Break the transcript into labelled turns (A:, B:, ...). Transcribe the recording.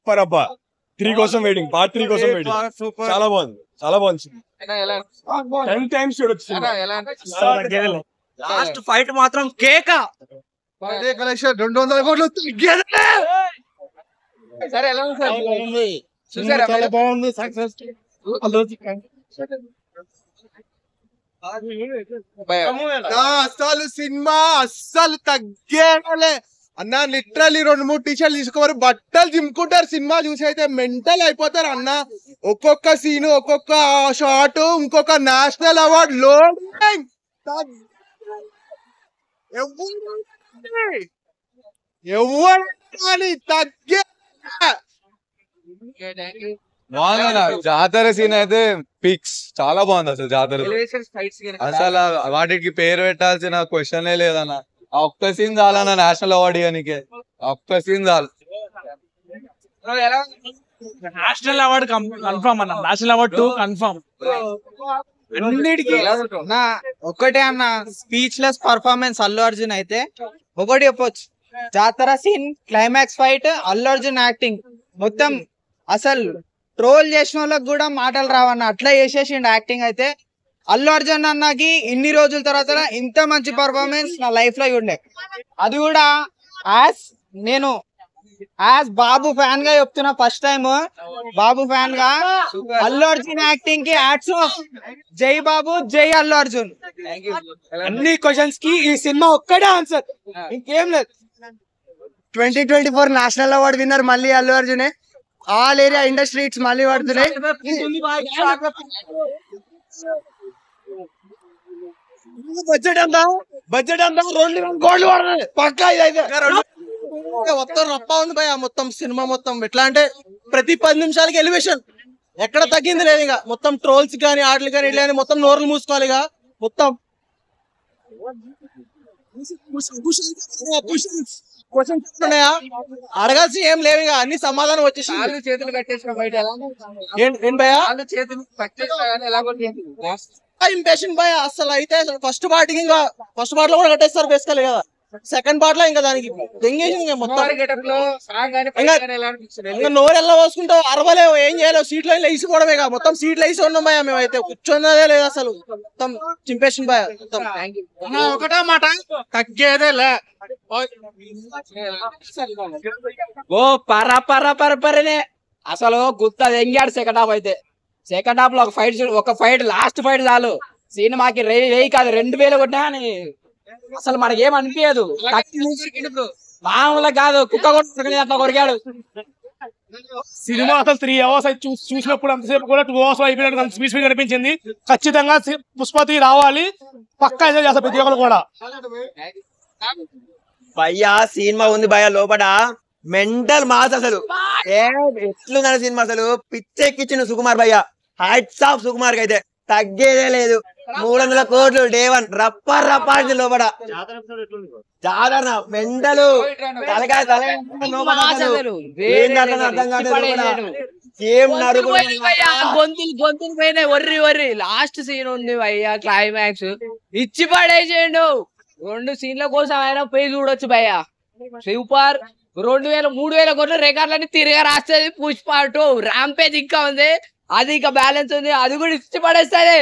A: Super అబ్బా. 3 కోసం waiting, part 3 కోసం వెయిటింగ్. చాలా బాగుంది, చాలా బాగుంది. 10 times చూడొచ్చు.
B: లాస్ట్ ఫైట్ మాత్రం కేక.
C: కలెక్షన్ 200 కోట్లు
B: సరే ఎలా ఉంది సార్?
C: చాలా బాగుంది. సక్సెస్ అసలు సినిమా అస్సలు తగ్గేలే అన్న. లిటరల్లీ 2-3 టీషర్ట్లు తీసుకోవాలి, బట్టలు చింపుకుంటారు. సినిమా చూసి అయితే మెంటల్ అయిపోతారు అన్న. ఒక్కొక్క సీను, ఒక్కొక్క షాట్, ఇంకొక నేషనల్ అవార్డ్ లోడింగ్. ఎవరు తగ్గే
D: జాతర సీన్ అయితే పిక్స్ చాలా బాగుంది అసలు. జాతర అసలు వాటికి పేరు పెట్టాల్సిన క్వశ్చనే లేదన్న. ఒక్క సీన్ చాలన్న నేషనల్ అవార్డు ఇవ్వడానికి. ఒక్క సీన్ చాలు.
B: నేషనల్ అవార్డు కన్ఫర్మ్ అన్న. National award 2 confirm. అన్నిటికీ
E: ఒక్కటే అన్న, స్పీచ్లెస్ పర్ఫార్మెన్స్ అల్లు అర్జున్ అయితే. ఒకటి చెప్పొచ్చు, జాతర scene, climax fight, Allu Arjun acting మొత్తం అసలు ట్రోల్ చేసిన వాళ్ళకి కూడా మాటలు రావన్న, అట్లా చేసేసిండు యాక్టింగ్ అయితే. అల్లు అర్జున్ అన్నకి ఇన్ని రోజుల తర్వాత ఇంత మంచి పర్ఫార్మెన్స్ నా లైఫ్ లో ఉండే. అది కూడా నేను బాబు ఫ్యాన్ గా చెప్తున్నా. ఫస్ట్ టైం బాబు ఫ్యాన్ గా అల్లు అర్జున్ యాక్టింగ్ కి హ్యాట్స్ ఆఫ్. జై బాబు, జై అల్లు అర్జున్.
B: అన్ని క్వశ్చన్స్ కి ఈ సినిమా ఒక్కడే ఆన్సర్, ఇంకేం లేదు.
E: 2024 నేషనల్ అవార్డు విన్నర్ మళ్ళీ అల్లు అర్జునే. ఆల్ ఏరియా ఇండస్ట్రీ హిట్స్ మళ్ళీ పడుతున్నాయి.
C: బడ్జెట్ అంతా 2 కోట్లు పడుతుంది పక్కా. ఇదైతే మొత్తం రప్ప ఉంది భయ. మొత్తం సినిమా మొత్తం ఎట్లా అంటే ప్రతి 10 నిమిషాలకి ఎలివేషన్, ఎక్కడ తగ్గింది లేదు. ఇక మొత్తం ట్రోల్స్ కానీ ఆటలు కానీ ఇట్లా మొత్తం నోర్లు మూసుకోవాలి. ఇక మొత్తం క్వశ్చన్స్ ఉన్నాయా అడగాల్సి ఏం లేవు. ఇక అన్ని సమాధానం వచ్చేసి
B: చేతులు కట్టేసిన బయట
C: ఏం భయా
B: ఎలా
C: ఇంపేషన్ భయ. అసలు అయితే ఫస్ట్ పార్ట్ లో కూడా కట్టేస్తారు బేసికల్ కదా. సెకండ్ పార్ట్ లో ఇంకా దానికి దెంగేసింది మొత్తం. ఇంకా నోరెల్లా పోసుకుంటావు, అరవలేవు, ఏం చేయలేవు. సీట్లో వేసిపోవడమే కదా. మొత్తం సీట్లు వేసి ఉన్నాం భయ. మేమైతే కూర్చున్నదే లేదు అసలు. మొత్తం చింపేషన్ భయ.
B: ఒకటే మాట, తగ్గేదే లే. ఓ పరపరనే అసలు గుత్త ఎంగాడు సెకండ్ హాఫ్ అయితే. సెకండ్ హాఫ్ లో ఒక ఫైట్ లాస్ట్ ఫైట్ చాలు. సినిమాకి 1000 కాదు 2000 కొట్టినా అసలు మనకి ఏం అనిపించదు. మామూలుగా కాదు, కుక్క కొట్టుకుని అట్లా కొరికాడు.
F: సినిమా అసలు 3 hours చూసినప్పుడు అంతసేపు కూడా 2 hours అయిపోయినట్టు అంత స్పీడ్ కనిపించింది. ఖచ్చితంగా పుష్పతి రావాలి, పక్కా ఎంజాయ్ చేస్తారు ప్రతి ఒక్కరు కూడా.
G: భయ్యా సినిమా ఉంది భయ్యా, లోపల మెంటల్ మాస్ అసలు. ఎట్లుందన్న సినిమా అసలు పిచ్చెక్కిచ్చిన సుకుమార్ భయ్యా. హ్యాట్స్ ఆఫ్ సుకుమార్ కి అయితే తగ్గేదే లేదు. 300 కోట్లు డే 1 రప్ప లోపల. జాతర మెంటలు తలకాయ
H: గొంతులు పోయినాయి. వర్రి లాస్ట్ సీన్ ఉంది భయ్యా, క్లైమాక్స్ ఇచ్చి పడేసేయండు. 2 సీన్ల కోసం అయినా పోయి చూడొచ్చు భయ్యా. సూపర్. 2000-3000 కోట్ల రికార్డులన్నీ తిరిగా రాస్తుంది. పుష్ప 2 ర్యాంపేజ్ ఇంకా ఉంది, అది ఇంకా బ్యాలెన్స్ ఉంది, అది కూడా ఇచ్చి పడేస్తుంది.